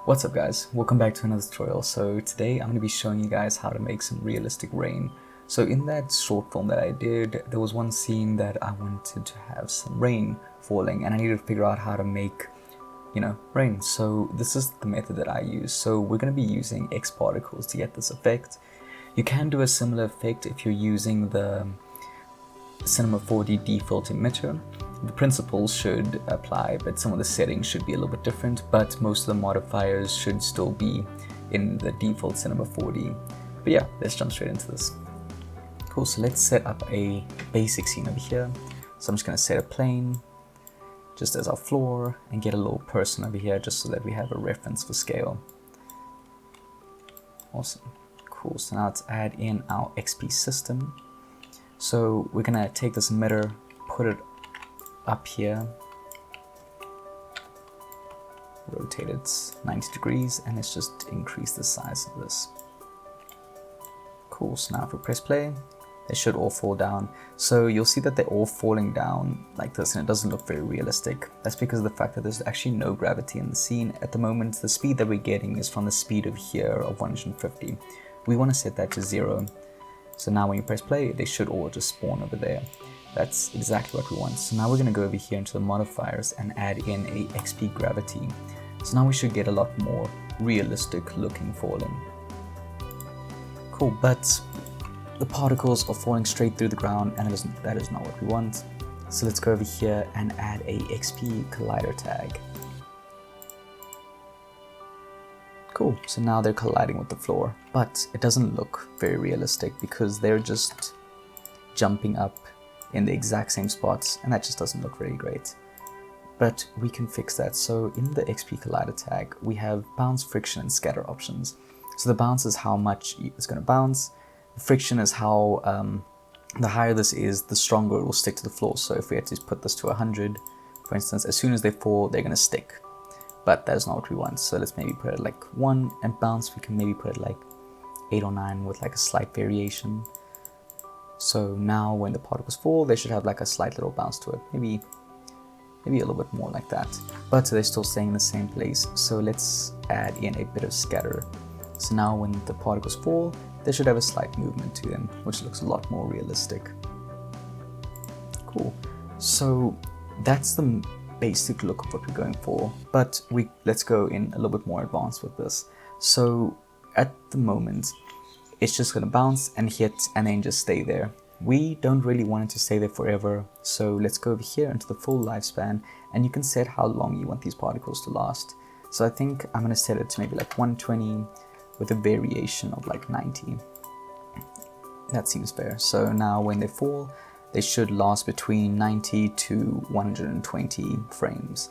What's up guys, welcome back to another tutorial. So today I'm going to be showing you guys how to make some realistic rain. So in that short film that I did, there was one scene that I wanted to have some rain falling and I needed to figure out how to make, rain. So this is the method that I use. So we're going to be using X particles to get this effect. You can do a similar effect if you're using the Cinema 4D default emitter. The principles should apply, but some of the settings should be a little bit different, but most of the modifiers should still be in the default Cinema 4D. But yeah, let's jump straight into this. Cool, so let's set up a basic scene over here. So I'm just going to set a plane just as our floor and get a little person over here just so that we have a reference for scale. Awesome. Cool, so now let's add in our XP system. So we're going to take this emitter, put it up here, rotate it 90 degrees, and let's just increase the size of this. Cool, so now if we press play, they should all fall down. So you'll see that they're all falling down like this, and it doesn't look very realistic. That's because of the fact that there's actually no gravity in the scene. At the moment, the speed that we're getting is from the speed of here of 150. We want to set that to 0. So now when you press play, they should all just spawn over there. That's exactly what we want. So now we're going to go over here into the modifiers and add in a XP gravity. So now we should get a lot more realistic looking falling. Cool, but the particles are falling straight through the ground and that is not what we want. So let's go over here and add a XP collider tag. Cool, so now they're colliding with the floor, but it doesn't look very realistic because they're just jumping up in the exact same spots, and that just doesn't look very great. But we can fix that. So in the XP collider tag, we have bounce, friction, and scatter options. So the bounce is how much it's going to bounce. The friction is how, the higher this is, the stronger it will stick to the floor. So if we had to put this to 100, for instance, as soon as they fall, they're going to stick. But that's not what we want. So let's maybe put it like 1, and bounce, we can maybe put it like 8 or 9 with like a slight variation. So now when the particles fall, they should have like a slight little bounce to it, maybe a little bit more like that, but they're still staying in the same place. So let's add in a bit of scatter. So now when the particles fall, they should have a slight movement to them, which looks a lot more realistic. Cool. So that's the basic look of what we're going for, but let's go in a little bit more advanced with this. So at the moment, it's just going to bounce and hit and then just stay there. We don't really want it to stay there forever, so let's go over here into the full lifespan, and you can set how long you want these particles to last. So I think I'm going to set it to maybe like 120 with a variation of like 90. That seems fair. So now when they fall, they should last between 90 to 120 frames.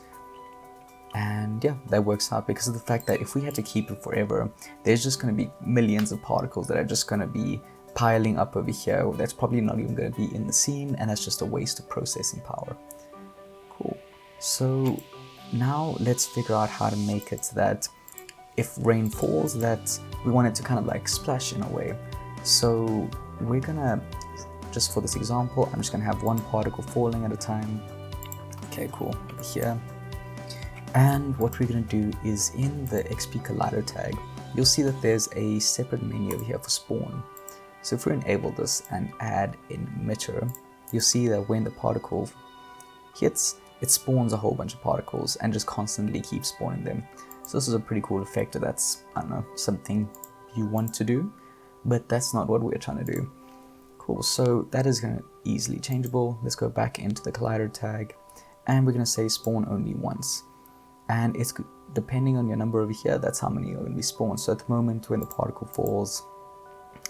And yeah, that works out because of the fact that if we had to keep it forever, there's just going to be millions of particles that are just going to be piling up over here. That's probably not even going to be in the scene, and that's just a waste of processing power. Cool. So now let's figure out how to make it so that if rain falls, that we want it to kind of like splash in a way. So we're gonna, just for this example, I'm just gonna have one particle falling at a time. Okay, cool. Over here. And what we're going to do is in the XP collider tag, you'll see that there's a separate menu over here for spawn. So if we enable this and add an emitter, you'll see that when the particle hits, it spawns a whole bunch of particles and just constantly keeps spawning them. So this is a pretty cool effect. That's, I don't know, something you want to do, but that's not what we're trying to do. Cool, so that is going to easily changeable. Let's go back into the collider tag, and we're going to say spawn only once. And it's depending on your number over here, that's how many are going to be spawned. So at the moment when the particle falls,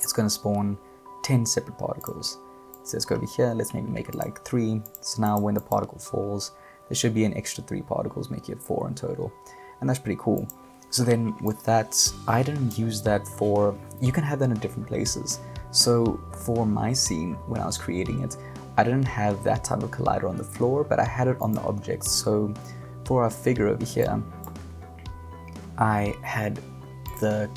it's going to spawn 10 separate particles. So let's go over here, let's maybe make it like 3. So now when the particle falls, there should be an extra 3 particles, making it 4 in total. And that's pretty cool. So then with that, I didn't use that for, you can have that in different places. So for my scene, when I was creating it, I didn't have that type of collider on the floor, but I had it on the objects. So for our figure over here, I had the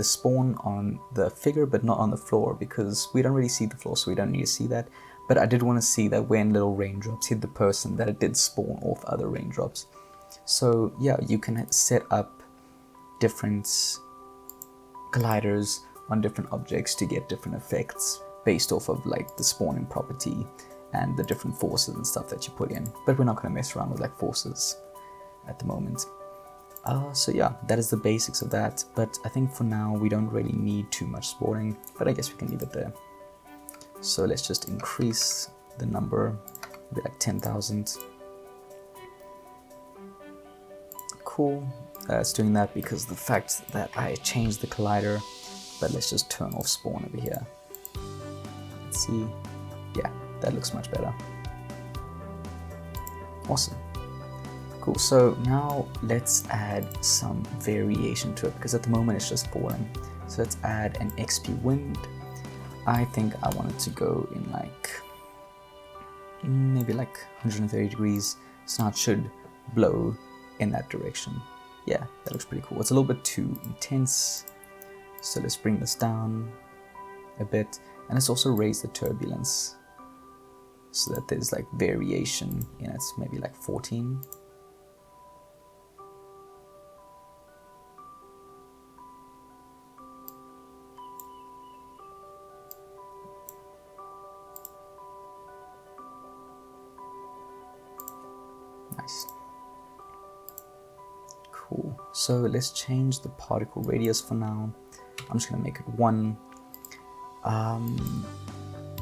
spawn on the figure but not on the floor because we don't really see the floor, so we don't need to see that. But I did want to see that when little raindrops hit the person, that it did spawn off other raindrops. So yeah, you can set up different colliders on different objects to get different effects based off of like the spawning property and the different forces and stuff that you put in. But we're not going to mess around with like forces at the moment. So yeah, that is the basics of that. But I think for now we don't really need too much spawning, but I guess we can leave it there. So let's just increase the number, maybe like 10,000. Cool. It's doing that because of the fact that I changed the collider. But let's just turn off spawn over here. Let's see. Yeah, that looks much better. Awesome. Cool, so now let's add some variation to it because at the moment it's just falling. So let's add an XP wind. I think I want it to go in like, maybe like 130 degrees. So now it should blow in that direction. Yeah, that looks pretty cool. It's a little bit too intense. So let's bring this down a bit. And let's also raise the turbulence so that there's like variation in it, maybe like 14. Nice. Cool. So let's change the particle radius for now. I'm just going to make it 1.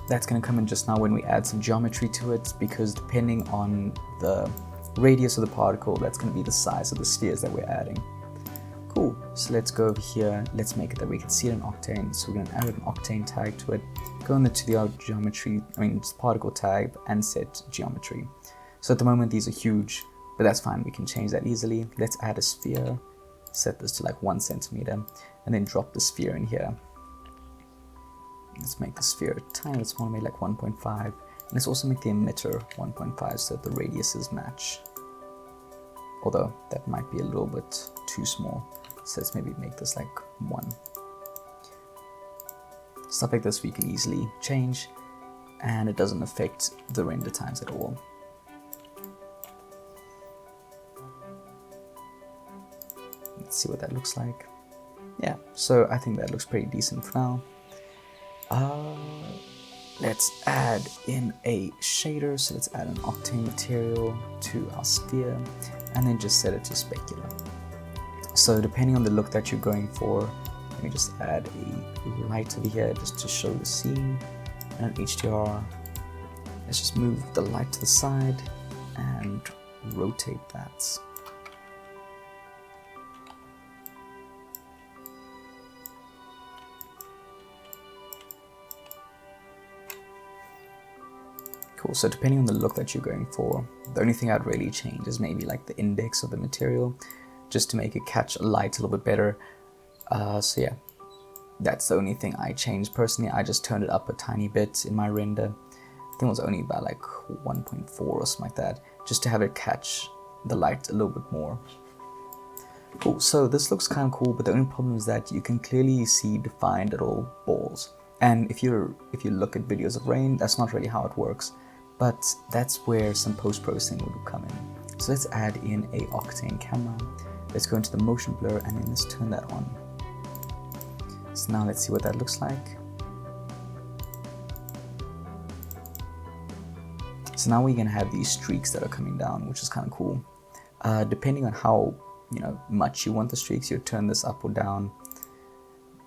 That's going to come in just now when we add some geometry to it, because depending on the radius of the particle, that's going to be the size of the spheres that we're adding. Cool. So let's go over here. Let's make it that we can see it in Octane. So we're going to add an Octane tag to it. Go into the geometry, particle tag, and set geometry. So at the moment these are huge, but that's fine. We can change that easily. Let's add a sphere. Set this to like 1 centimeter, and then drop the sphere in here. Let's make the sphere a tiny bit smaller, maybe like 1.5. And let's also make the emitter 1.5 so that the radiuses match. Although that might be a little bit too small. So let's maybe make this like 1. Stuff like this we can easily change, and it doesn't affect the render times at all. Let's see what that looks like. Yeah, so I think that looks pretty decent for now. Let's add in a shader. So let's add an Octane material to our sphere and then just set it to specular. So depending on the look that you're going for, let me just add a light over here just to show the scene, and an HDR. Let's just move the light to the side and rotate that. Cool, so depending on the look that you're going for, the only thing I'd really change is maybe like the index of the material, just to make it catch light a little bit better. So yeah, that's the only thing I changed personally. I just turned it up a tiny bit in my render. I think it was only about like 1.4 or something like that, just to have it catch the light a little bit more. Cool, so this looks kind of cool, but the only problem is that you can clearly see defined little balls. And if you look at videos of rain, that's not really how it works. But that's where some post-processing would come in. So let's add in a Octane camera. Let's go into the motion blur and then let's turn that on. So now let's see what that looks like. So now we're gonna have these streaks that are coming down, which is kind of cool. Depending on how much you want the streaks, you turn this up or down,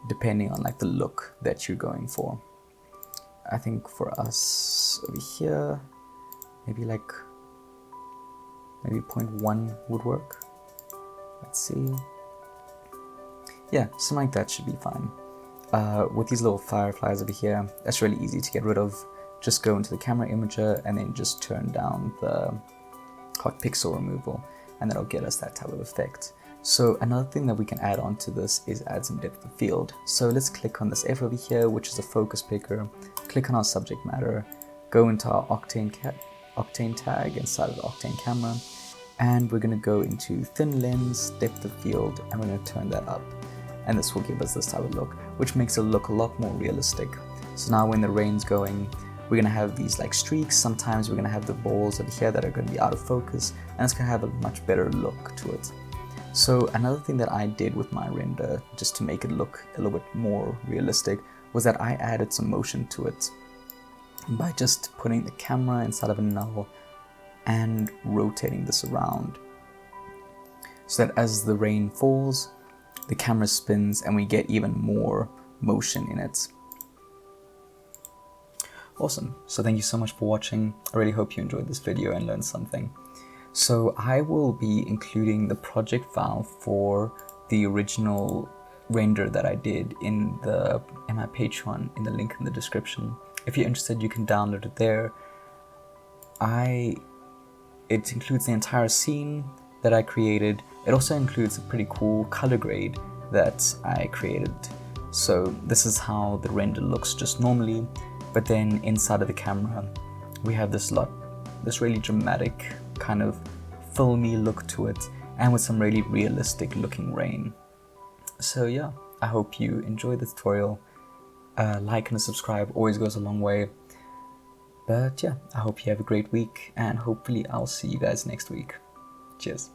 depending on like the look that you're going for. I think for us over here, maybe 0.1 would work. Let's see. Yeah, something like that should be fine. With these little fireflies over here, that's really easy to get rid of. Just go into the camera imager and then just turn down the hot pixel removal, and that'll get us that type of effect. So another thing that we can add on to this is add some depth of field. So let's click on this F over here, which is a focus picker. Click on our subject matter, go into our Octane tag inside of the Octane camera, and we're going to go into thin lens, depth of field, and we're going to turn that up. And this will give us this type of look, which makes it look a lot more realistic. So now when the rain's going, we're going to have these like streaks. Sometimes we're going to have the balls over here that are going to be out of focus, and it's going to have a much better look to it. So another thing that I did with my render, just to make it look a little bit more realistic, was that I added some motion to it by just putting the camera inside of a null and rotating this around, so that as the rain falls, the camera spins and we get even more motion in it. Awesome. So thank you so much for watching. I really hope you enjoyed this video and learned something. So I will be including the project file for the original render that I did in my Patreon in the link in the description. If you're interested, you can download it there. It includes the entire scene that I created. It also includes a pretty cool color grade that I created. So this is how the render looks just normally, but then inside of the camera we have this really dramatic kind of filmy look to it, and with some really realistic looking rain. So yeah, I hope you enjoyed the tutorial. Like and subscribe always goes a long way. But yeah, I hope you have a great week, and hopefully I'll see you guys next week. Cheers.